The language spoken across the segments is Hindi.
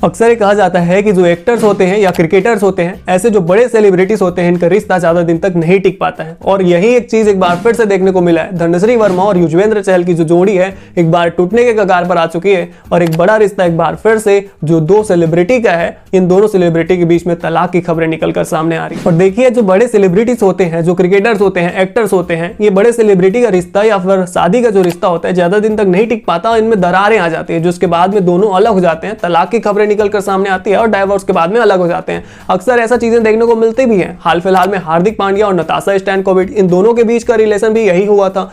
अक्सर ये कहा जाता है कि जो एक्टर्स होते हैं या क्रिकेटर्स होते हैं, ऐसे जो बड़े सेलिब्रिटीज होते हैं, इनका रिश्ता ज्यादा दिन तक नहीं टिक पाता है। और यही एक चीज एक बार फिर से देखने को मिला है। धनश्री वर्मा और युजवेंद्र चहल की जो जोड़ी है एक बार टूटने के कगार पर आ चुकी है और एक बड़ा रिश्ता एक बार फिर से जो दो सेलिब्रिटी का है, इन दोनों सेलिब्रिटी के बीच में तलाक की खबरें निकलकर सामने आ रही है। और देखिए, जो बड़े सेलिब्रिटीज होते हैं, जो क्रिकेटर्स होते हैं, एक्टर्स होते हैं, ये बड़े सेलिब्रिटी का रिश्ता या फिर शादी का जो रिश्ता होता है ज्यादा दिन तक नहीं टिक पाता, इनमें दरारें आ जाती है, जिसके बाद में दोनों अलग हो जाते हैं, तलाक की खबरें निकलकर सामने आती है और डाइवोर्स के बाद में अलग हो जाते हैं। अक्सर ऐसा चीजें देखने को मिलती भी हैं। हाल फिलहाल में हार्दिक पांड्या और नताशा स्टैनकोविक, इन दोनों के बीच का रिलेशन भी यही हुआ था।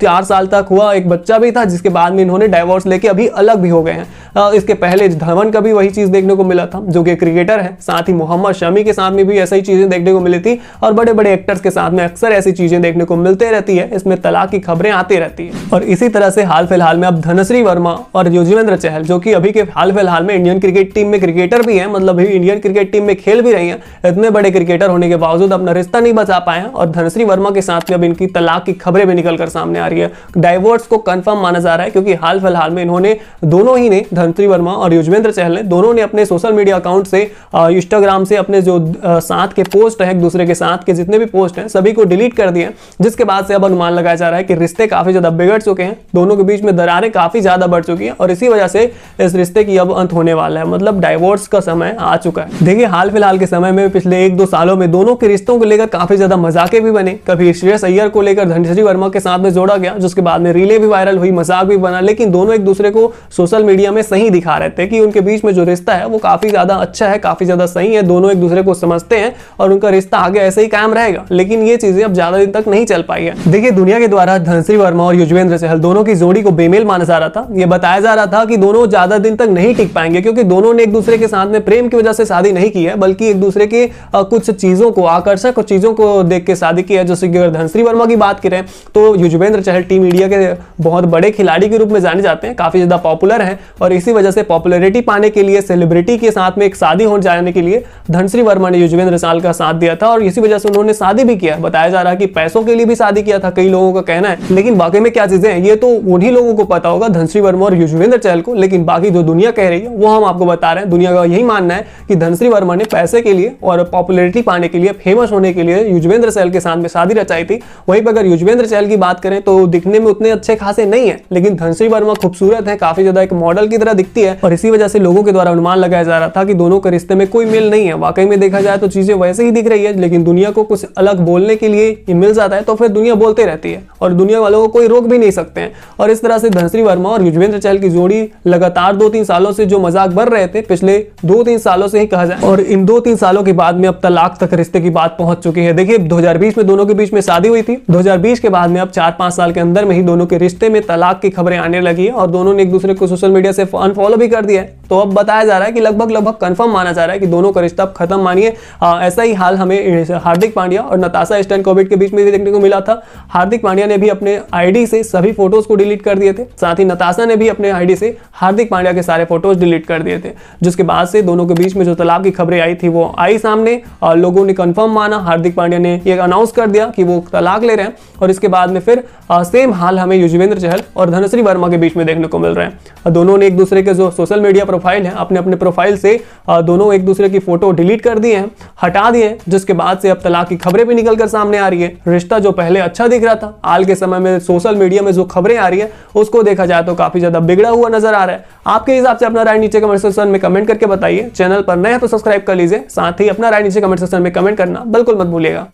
4 साल तक हुआ, एक बच्चा भी था, जिसके बाद में इन्होंने डाइवोर्स लेके अभी अलग भी हो गए हैं। इसके पहले धवन का भी वही चीज देखने को मिला था, जो कि क्रिकेटर है। साथ ही मोहम्मद शमी के साथ में भी ऐसी चीजें देखने को मिली थी और बड़े बड़े एक्टर्स के साथ में अक्सर ऐसी चीजें देखने को मिलते रहती है। इसमें तलाक की खबरें आती रहती है। और इसी तरह से हाल फिलहाल में अब धनश्री वर्मा और युजवेंद्र चहल, जो कि अभी के हाल फिलहाल में इंडियन क्रिकेट टीम में क्रिकेटर भी है, मतलब इंडियन क्रिकेट टीम में खेल भी रही है, इतने बड़े क्रिकेटर होने के बावजूद अपना रिश्ता नहीं बचा पाए हैं। और धनश्री वर्मा के साथ में अब इनकी तलाक की खबरें भी निकलकर सामने आ रही है। डाइवोर्स को कंफर्म माना जा रहा है, क्योंकि हाल फिलहाल में इन्होंने दोनों ही ने, धनश्री वर्मा और युजवेंद्र चहल ने, दोनों ने अपने सोशल मीडिया अकाउंट से, इंस्टाग्राम से अपने जो साथ के पोस्ट है, एक दूसरे के साथ के जितने भी पोस्ट हैं सभी को डिलीट कर दिए। जिसके बाद से अब अनुमान लगाया जा रहा है कि रिश्ते काफी ज्यादा बिगड़ चुके हैं, दोनों के बीच में दरारें काफी ज्यादा बढ़ चुकी हैं और इसी वजह से इस रिश्ते की अब अंत होने वाला है, मतलब डाइवोर्स का समय आ चुका है। देखिए, हाल फिलहाल के समय में पिछले 1-2 सालों में दोनों के रिश्तों को लेकर काफी ज्यादा मजाके भी बने। कभी श्रेयस अय्यर को लेकर धनश्री वर्मा के साथ में जोड़ा गया, जिसके बाद में रीले भी वायरल हुई, मजाक भी बना, लेकिन दोनों एक दूसरे को सोशल मीडिया में सही दिखा रहे थे कि उनके बीच में जो रिश्ता है वो काफी ज्यादा अच्छा है, काफी ज्यादा सही है, दोनों एक दूसरे को समझते हैं और उनका रिश्ता आगे ऐसे ही कायम रहेगा। लेकिन ये चीजें अब ज्यादा दिन तक नहीं चल पाई है। देखिए, दुनिया के द्वारा धनश्री वर्मा और युजवेंद्र चहल दोनों की जोड़ी को बेमेल माना जा रहा था। ये बताया जा रहा था कि दोनों ज्यादा दिन तक नहीं टिक पाएंगे, क्योंकि दोनों ने एक दूसरे के साथ में प्रेम की वजह से शादी नहीं की है, बल्कि एक दूसरे के कुछ चीजों को, आकर्षक चीजों को देख के शादी की है। जैसे कि अगर धनश्री वर्मा की बात करें तो युजवेंद्र चहल टीम इंडिया के बहुत बड़े खिलाड़ी के रूप में जाने जाते हैं, काफी ज्यादा पॉपुलर हैं और इसी वजह से पॉपुलैरिटी पाने के लिए, सेलिब्रिटी के साथ में एक शादी हो जाने के लिए धनश्री वर्मा ने युजवेंद्र चहल का साथ दिया था और इसी वजह से उन्होंने शादी भी किया। बताया जा रहा है कि पैसों के लिए भी शादी किया था, कई लोगों का कहना है, लेकिन वाकई में क्या चीजें हैं ये तो उन्हीं लोगों को पता होगा, धनश्री वर्मा और युजवेंद्र चहल को। लेकिन बाकी जो दुनिया कह रही है वो हम आपको बता रहे हैं। दुनिया का यही मानना है कि धनश्री वर्मा ने पैसे के लिए और पॉपुलैरिटी पाने के लिए, फेमस होने के लिए युजवेंद्र चहल के साथ में शादी रचाई थी। वहीं पर अगर युजवेंद्र चहल की बात करें तो दिखने में उतने अच्छे खासे नहीं है, लेकिन धनश्री वर्मा खूबसूरत है, काफी ज्यादा एक मॉडल की तरह दिखती है और इसी वजह से लोगों के द्वारा अनुमान लगाया जा रहा था कि दोनों के रिश्ते में कोई मेल नहीं है। वाकई में देखा जाए तो चीजें वैसे ही दिख रही है, लेकिन दुनिया को कुछ अलग बोलने के लिए ये मिल जाता है तो फिर दुनिया बोलते रहती है और दुनिया वालों को कोई रोक भी नहीं सकते हैं। और इस तरह से धनश्री वर्मा और युजवेंद्र चहल की जोड़ी लगातार 2-3 सालों से जो मजाक बढ़ रहे थे, पिछले 2-3 सालों से ही कहा जाए, और इन 2-3 सालों के बाद में अब तलाक तक रिश्ते की बात पहुंच चुकी है। देखिए, 2020 में दोनों के बीच में शादी हुई थी, 2020 के बाद में अब 4-5 साल के अंदर में ही दोनों के रिश्ते में तलाक की खबरें आने लगी है और दोनों ने एक दूसरे को सोशल मीडिया से अनफॉलो भी कर दिया है। तो अब बताया जा रहा है कि लगभग कंफर्म माना जा रहा है कि दोनों का रिश्ता खत्म मानिए। ऐसा ही हाल हमें हार्दिक पांड्या और नताशा स्टैनकोविक के बीच में भी देखने को मिला था। हार्दिक पांड्या ने भी अपने आईडी से सभी फोटोज को डिलीट कर दिए थे, साथ ही नताशा ने भी अपने आईडी से हार्दिक पांड्या के सारे फोटोज डिलीट कर दिए थे, जिसके बाद से दोनों के बीच में जो तलाक की खबरें आई थी वो आई सामने और लोगों ने कंफर्म माना। हार्दिक पांड्या ने ये अनाउंस कर दिया कि वो तलाक ले रहे हैं और इसके बाद में फिर सेम हाल हमें युजवेंद्र चहल और धनश्री वर्मा के बीच में देखने को मिल रहे हैं। दोनों ने एक दूसरे के जो सोशल मीडिया प्रोफाइल है, अपने अपने प्रोफाइल से दोनों एक दूसरे की फोटो डिलीट कर दिए हैं, हटा दिए हैं, जिसके बाद से अब तलाक की खबरें भी निकलकर सामने आ रही है। रिश्ता जो पहले अच्छा दिख रहा था, हाल के समय में सोशल मीडिया में जो खबरें आ रही है उसको देखा जाए तो काफी ज्यादा बिगड़ा हुआ नजर आ रहा है। आपके हिसाब से अपना राय नीचे कमेंट सेक्शन में कमेंट करके बताइए। चैनल पर नए हैं तो सब्सक्राइब कर लीजिए, साथ ही अपना राय नीचे कमेंट सेक्शन में कमेंट करना बिल्कुल मत भूलिएगा।